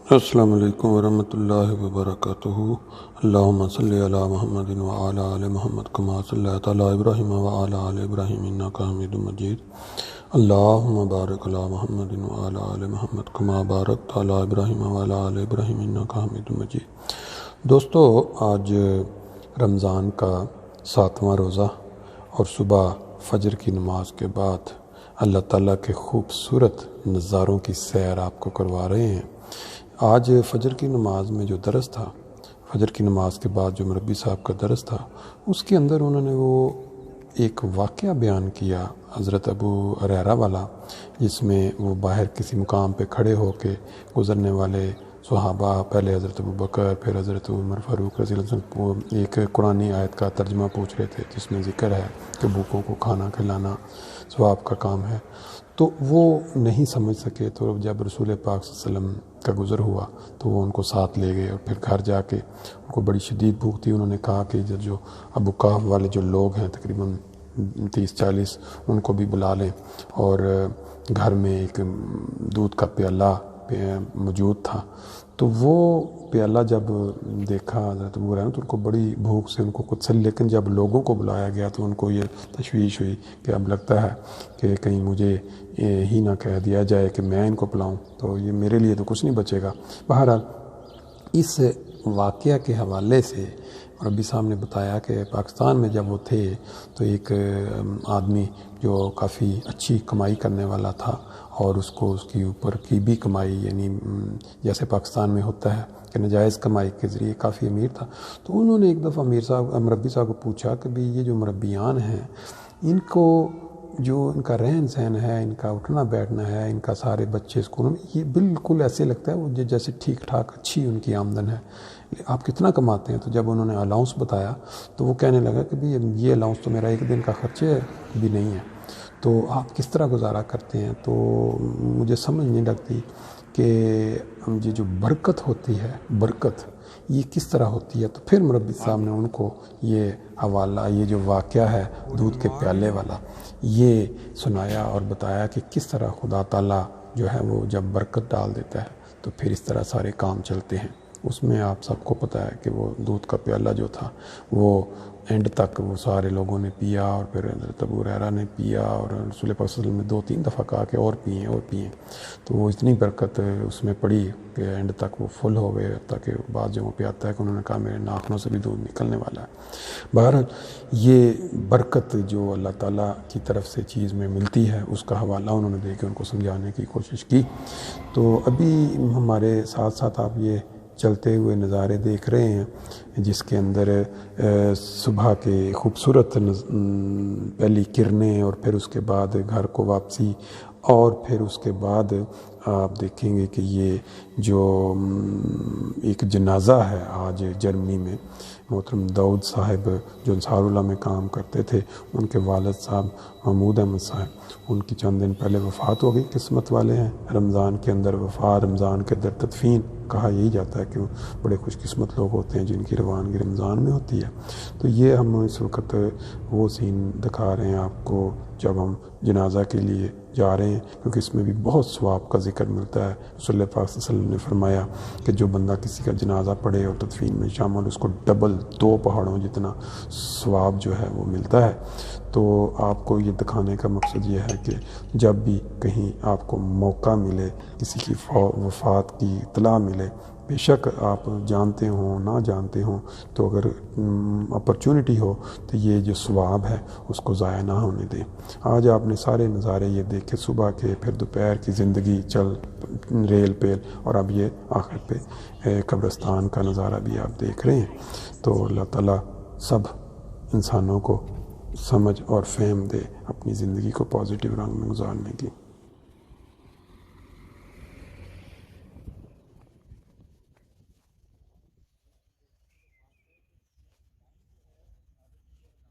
السلام علیکم ورحمۃ اللہ وبرکاتہ۔ اللہم صلی علی محمد وعلی آل محمد کما صلیت علی ابراہیم وعلی آل ابراہیم انک حمید مجید۔ اللہم بارک علی محمد وعلی آل محمد کما بارکت علی ابراہیم وعلی آل ابراہیم انک حمید مجید۔ دوستو، آج رمضان کا 7واں روزہ اور صبح فجر کی نماز کے بعد اللہ تعالیٰ کے خوبصورت نظاروں کی سیر آپ کو کروا رہے ہیں۔ آج فجر کی نماز میں جو درس تھا، فجر کی نماز کے بعد جو مربی صاحب کا درس تھا، اس کے اندر انہوں نے وہ ایک واقعہ بیان کیا حضرت ابو ہریرہ والا، جس میں وہ باہر کسی مقام پہ کھڑے ہو کے گزرنے والے صحابہ، پہلے حضرت ابو بکر پھر حضرت عمر فاروق رضی اللہ عنہ، وہ ایک قرآنی آیت کا ترجمہ پوچھ رہے تھے جس میں ذکر ہے کہ بھوکوں کو کھانا کھلانا ثواب کا کام ہے۔ تو وہ نہیں سمجھ سکے، تو جب رسول پاک صلی اللہ علیہ وسلم کا گزر ہوا تو وہ ان کو ساتھ لے گئے، اور پھر گھر جا کے ان کو بڑی شدید بھوک تھی۔ انہوں نے کہا کہ جو ابو کہف والے جو لوگ ہیں تقریباً 30-40، ان کو بھی بلا لیں، اور گھر میں ایک دودھ کا پیالہ موجود تھا۔ تو وہ پیالہ جب دیکھا حضرت ابو ہریرہ تو ان کو بڑی بھوک سے ان کو کچھ سل، لیکن جب لوگوں کو بلایا گیا تو ان کو یہ تشویش ہوئی کہ اب لگتا ہے کہ کہیں مجھے ہی نہ کہہ دیا جائے کہ میں ان کو پلاؤں، تو یہ میرے لیے تو کچھ نہیں بچے گا۔ بہرحال اس واقعہ کے حوالے سے ربی صاحب نے بتایا کہ پاکستان میں جب وہ تھے تو ایک آدمی جو کافی اچھی کمائی کرنے والا تھا، اور اس کو اس کی اوپر کی بھی کمائی، یعنی جیسے پاکستان میں ہوتا ہے کہ ناجائز کمائی کے ذریعے کافی امیر تھا، تو انہوں نے ایک دفعہ مربی صاحب کو پوچھا کہ بھی یہ جو مربیان ہیں، ان کو جو ان کا رہن سہن ہے، ان کا اٹھنا بیٹھنا ہے، ان کا سارے بچے اسکولوں میں، یہ بالکل ایسے لگتا ہے وہ جیسے ٹھیک ٹھاک اچھی ان کی آمدن ہے۔ آپ کتنا کماتے ہیں؟ تو جب انہوں نے الاؤنس بتایا تو وہ کہنے لگا کہ بھی یہ الاؤنس تو میرا ایک دن کا خرچے بھی نہیں ہے، تو آپ کس طرح گزارا کرتے ہیں؟ تو مجھے سمجھ نہیں لگتی کہ یہ جو برکت ہوتی ہے، برکت یہ کس طرح ہوتی ہے۔ تو پھر مربی صاحب نے ان کو یہ حوالہ، یہ جو واقعہ ہے دودھ کے پیالے والا، یہ سنایا اور بتایا کہ کس طرح خدا تعالیٰ جو ہے وہ جب برکت ڈال دیتا ہے تو پھر اس طرح سارے کام چلتے ہیں۔ اس میں آپ سب کو پتہ ہے کہ وہ دودھ کا پیالہ جو تھا وہ اینڈ تک وہ سارے لوگوں نے پیا، اور پھر حضرت ابو ہریرہ نے پیا، اور رسول پاک صلی اللہ علیہ وسلم نے 2-3 دفعہ کہا کہ اور پئیں اور پئیں، تو وہ اتنی برکت اس میں پڑی کہ اینڈ تک وہ فل ہو گئے، تاکہ بعض جگہوں پہ آتا ہے کہ انہوں نے کہا میرے ناخنوں سے بھی دودھ نکلنے والا ہے۔ بہرحال یہ برکت جو اللہ تعالیٰ کی طرف سے چیز میں ملتی ہے، اس کا حوالہ انہوں نے دے کے ان کو سمجھانے کی کوشش کی۔ تو ابھی ہمارے ساتھ ساتھ آپ یہ چلتے ہوئے نظارے دیکھ رہے ہیں، جس کے اندر صبح کے خوبصورت پہلی کرنیں، اور پھر اس کے بعد گھر کو واپسی، اور پھر اس کے بعد آپ دیکھیں گے کہ یہ جو ایک جنازہ ہے آج جرمنی میں، محترم داؤد صاحب جو انصار اللہ میں کام کرتے تھے، ان کے والد صاحب محمود احمد صاحب، ان کی چند دن پہلے وفات ہو گئی۔ قسمت والے ہیں، رمضان کے اندر وفات، رمضان کے اندر تدفین، کہا یہی جاتا ہے کہ بڑے خوش قسمت لوگ ہوتے ہیں جن کی روانگی رمضان میں ہوتی ہے۔ تو یہ ہم اس وقت وہ سین دکھا رہے ہیں آپ کو جب ہم جنازہ کے لیے جا رہے ہیں، کیونکہ اس میں بھی بہت ثواب کا ذکر ملتا ہے۔ رسول اللہ پاک صلی اللہ علیہ وسلم نے فرمایا کہ جو بندہ کسی کا جنازہ پڑھے اور تدفین میں شامل، اس کو ڈبل 2 پہاڑوں جتنا ثواب جو ہے وہ ملتا ہے۔ تو آپ کو یہ دکھانے کا مقصد یہ ہے کہ جب بھی کہیں آپ کو موقع ملے، کسی کی وفات کی اطلاع ملے، بے شک آپ جانتے ہوں نہ جانتے ہوں، تو اگر اپرچونٹی ہو تو یہ جو ثواب ہے اس کو ضائع نہ ہونے دیں۔ آج آپ نے سارے نظارے یہ دیکھے، صبح کے، پھر دوپہر کی زندگی چل ریل پیل، اور اب یہ آخر پہ قبرستان کا نظارہ بھی آپ دیکھ رہے ہیں۔ تو اللہ تعالیٰ سب انسانوں کو سمجھ اور فہم دے اپنی زندگی کو پازیٹیو رنگ میں گزارنے کی۔